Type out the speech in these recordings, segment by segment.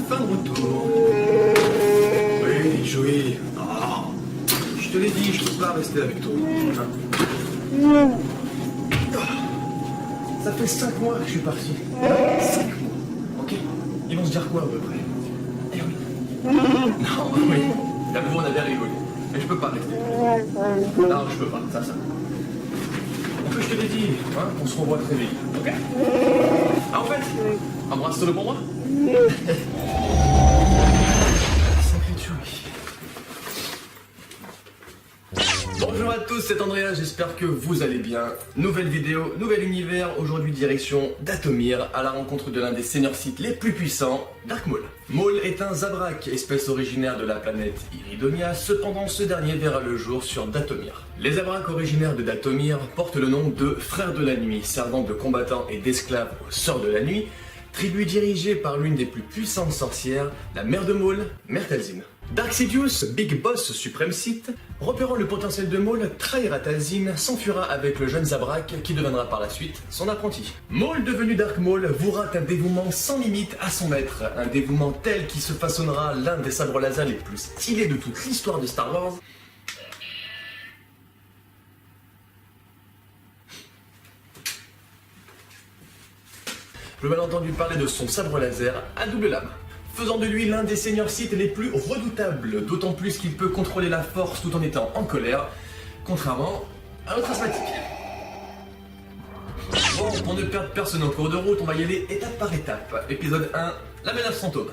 enfin de retour. Oui, Joey. Ah, je te l'ai dit, je peux pas rester avec toi. Ça fait 5 mois que je suis parti. 5 mois. Ok. Ils vont se dire quoi à peu près? Eh oui. Non, oui. D'abord, on a bien rigolé. Mais je peux pas rester. Non, je peux pas. Ça. En fait, je te l'ai dit, hein, on se revoit très vite. Ok. Ah, en fait, embrasse-le pour moi. Sacré Joey. Bonjour à tous, c'est Andrea, j'espère que vous allez bien. Nouvelle vidéo, nouvel univers, aujourd'hui direction Dathomir, à la rencontre de l'un des senior sites les plus puissants, Dark Maul. Maul est un Zabrak, espèce originaire de la planète Iridonia, cependant ce dernier verra le jour sur Dathomir. Les Zabraks originaires de Dathomir portent le nom de Frères de la Nuit, servant de combattants et d'esclaves aux Sœurs de la Nuit, tribu dirigée par l'une des plus puissantes sorcières, la mère de Maul, Mère Talzin. Dark Sidious, Big Boss suprême Sith, repérant le potentiel de Maul, trahira Talzin, s'enfuira avec le jeune Zabrak qui deviendra par la suite son apprenti. Maul devenu Dark Maul vouera un dévouement sans limite à son maître, un dévouement tel qui se façonnera l'un des sabres laser les plus stylés de toute l'histoire de Star Wars. Je veux mal entendu parler de son sabre laser à double lame, faisant de lui l'un des seigneurs Sith les plus redoutables, d'autant plus qu'il peut contrôler la force tout en étant en colère, contrairement à notre asthmatique. Bon, pour ne perdre personne en cours de route, on va y aller étape par étape. Épisode 1, la menace fantôme.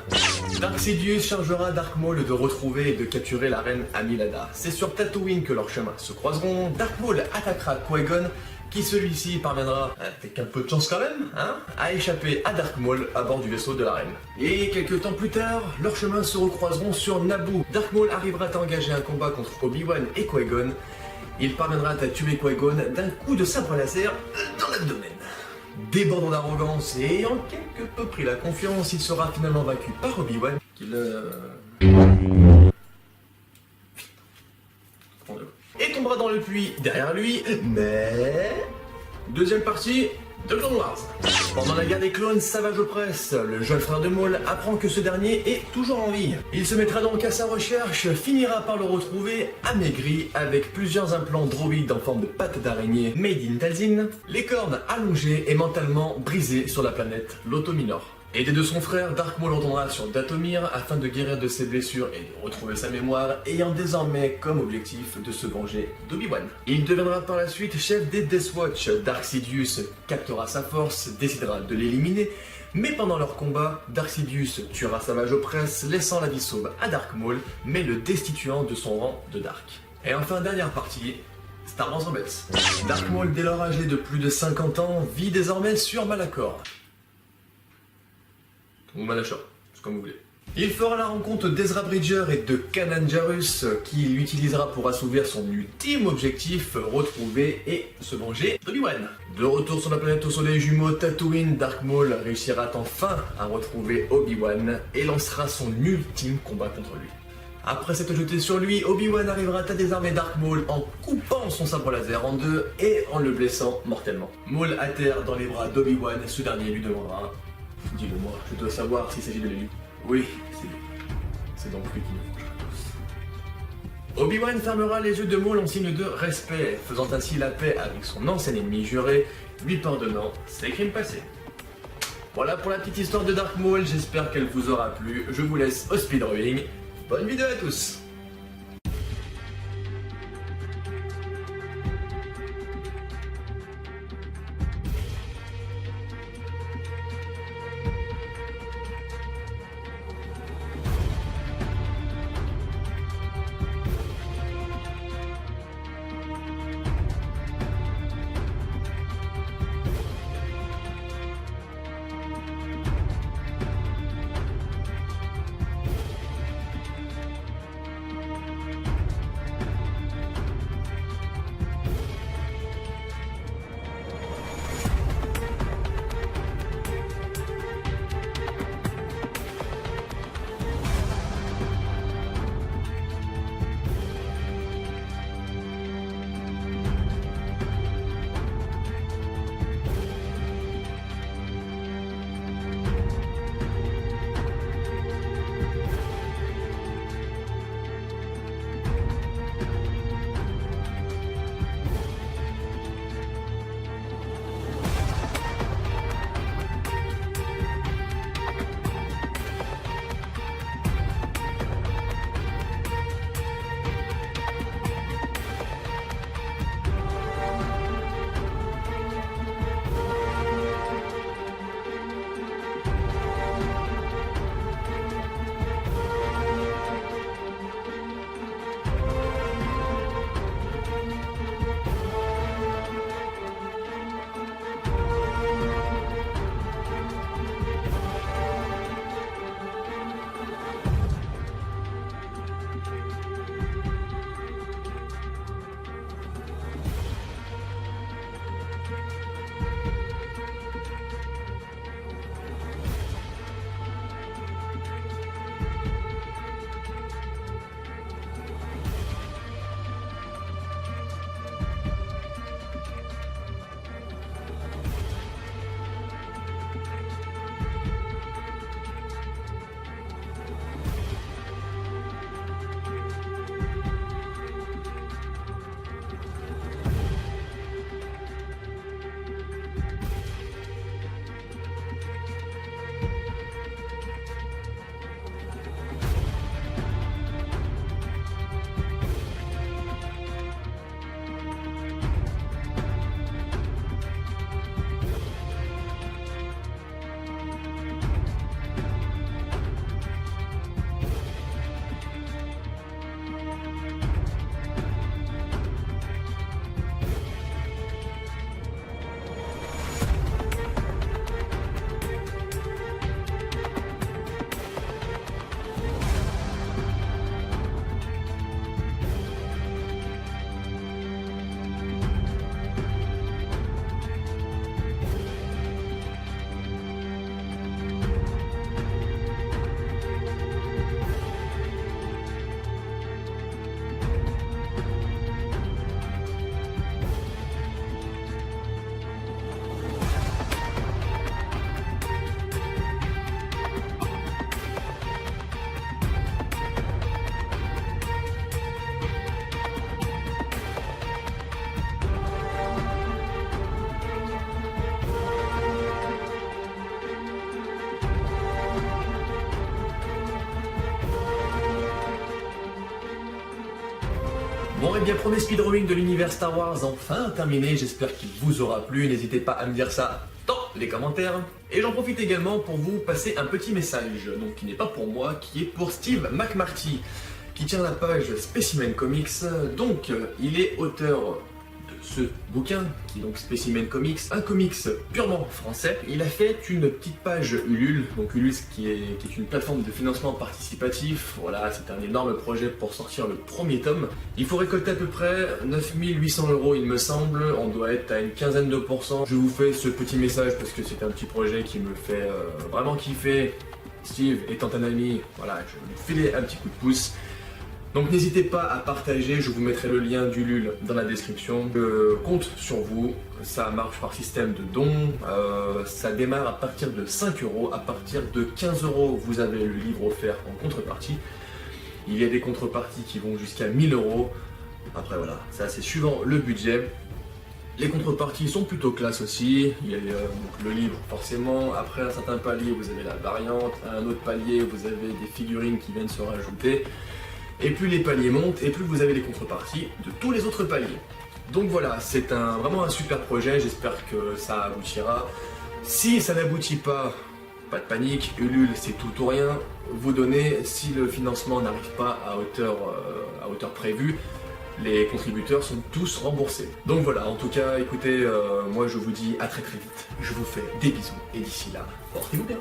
Dark Sidious chargera Dark Maul de retrouver et de capturer la reine Amilada. C'est sur Tatooine que leurs chemins se croiseront. Dark Maul attaquera Qui-Gon, qui celui-ci parviendra, avec un peu de chance quand même, hein, à échapper à Dark Maul à bord du vaisseau de la reine. Et quelques temps plus tard, leurs chemins se recroiseront sur Naboo. Dark Maul arrivera à engager un combat contre Obi-Wan et Qui-Gon. Il parviendra à tuer Qui-Gon d'un coup de sabre laser dans l'abdomen. Débordant d'arrogance et ayant quelque peu pris la confiance, il sera finalement vaincu par Obi-Wan, et tombera dans le puits derrière lui, mais... Deuxième partie de Clone Wars. Pendant la guerre des clones, Savage Opress, le jeune frère de Maul, apprend que ce dernier est toujours en vie. Il se mettra donc à sa recherche, finira par le retrouver amaigri, avec plusieurs implants droïdes en forme de pattes d'araignée made in Talzin, les cornes allongées et mentalement brisées sur la planète Lotominor. Aidé de son frère, Dark Maul retournera sur Dathomir afin de guérir de ses blessures et de retrouver sa mémoire, ayant désormais comme objectif de se venger d'Obi-Wan. Il deviendra par la suite chef des Death Watch. Dark Sidious captera sa force, décidera de l'éliminer, mais pendant leur combat, Dark Sidious tuera Savage Opress, laissant la vie sauve à Dark Maul, mais le destituant de son rang de Dark. Et enfin, dernière partie, Star Wars Rebels. Dark Maul, dès lors âgé de plus de 50 ans, vit désormais sur Malachor. Ou Malachor, c'est comme vous voulez. Il fera la rencontre d'Ezra Bridger et de Kanan Jarrus, qui l'utilisera pour assouvir son ultime objectif, retrouver et se venger d'Obi-Wan. De retour sur la planète au soleil jumeau Tatooine, Dark Maul réussira enfin à retrouver Obi-Wan et lancera son ultime combat contre lui. Après s'être jeté sur lui, Obi-Wan arrivera à désarmer Dark Maul en coupant son sabre laser en deux et en le blessant mortellement. Maul atterre dans les bras d'Obi-Wan, ce dernier lui demandera: dis-le-moi, je dois savoir s'il s'agit de lui. Oui, c'est lui. C'est donc lui qui nous vengera tous. Obi-Wan fermera les yeux de Maul en signe de respect, faisant ainsi la paix avec son ancien ennemi juré, lui pardonnant ses crimes passés. Voilà pour la petite histoire de Dark Maul, j'espère qu'elle vous aura plu. Je vous laisse au speedrunning. Bonne vidéo à tous! bien, premier speedrunning de l'univers Star Wars enfin terminé, j'espère qu'il vous aura plu, n'hésitez pas à me dire ça dans les commentaires. Et j'en profite également pour vous passer un petit message, donc qui n'est pas pour moi, qui est pour Steve McMarty, qui tient la page Specimen Comics. Donc il est auteur de ce bouquin, qui est donc Specimen Comics, un comics purement français. Il a fait une petite page Ulule, donc Ulule qui est une plateforme de financement participatif. Voilà, c'est un énorme projet pour sortir le premier tome. Il faut récolter à peu près 9800 €, il me semble, on doit être à une quinzaine de pourcents. Je vous fais ce petit message parce que c'est un petit projet qui me fait vraiment kiffer. Steve étant un ami, voilà, je vais lui filer un petit coup de pouce. Donc n'hésitez pas à partager, je vous mettrai le lien d'Ulule dans la description. Je compte sur vous, ça marche par système de dons, ça démarre à partir de 5 €, à partir de 15 € vous avez le livre offert en contrepartie. Il y a des contreparties qui vont jusqu'à 1000 €, après voilà, ça c'est suivant le budget. Les contreparties sont plutôt classe aussi, il y a donc le livre forcément, après un certain palier vous avez la variante, à un autre palier vous avez des figurines qui viennent se rajouter. Et plus les paliers montent, et plus vous avez les contreparties de tous les autres paliers. Donc voilà, c'est vraiment un super projet, j'espère que ça aboutira. Si ça n'aboutit pas, pas de panique, Ulule c'est tout ou rien. Vous donnez, si le financement n'arrive pas à hauteur prévue, les contributeurs sont tous remboursés. Donc voilà, en tout cas, écoutez, moi je vous dis à très très vite. Je vous fais des bisous, et d'ici là, portez-vous bien.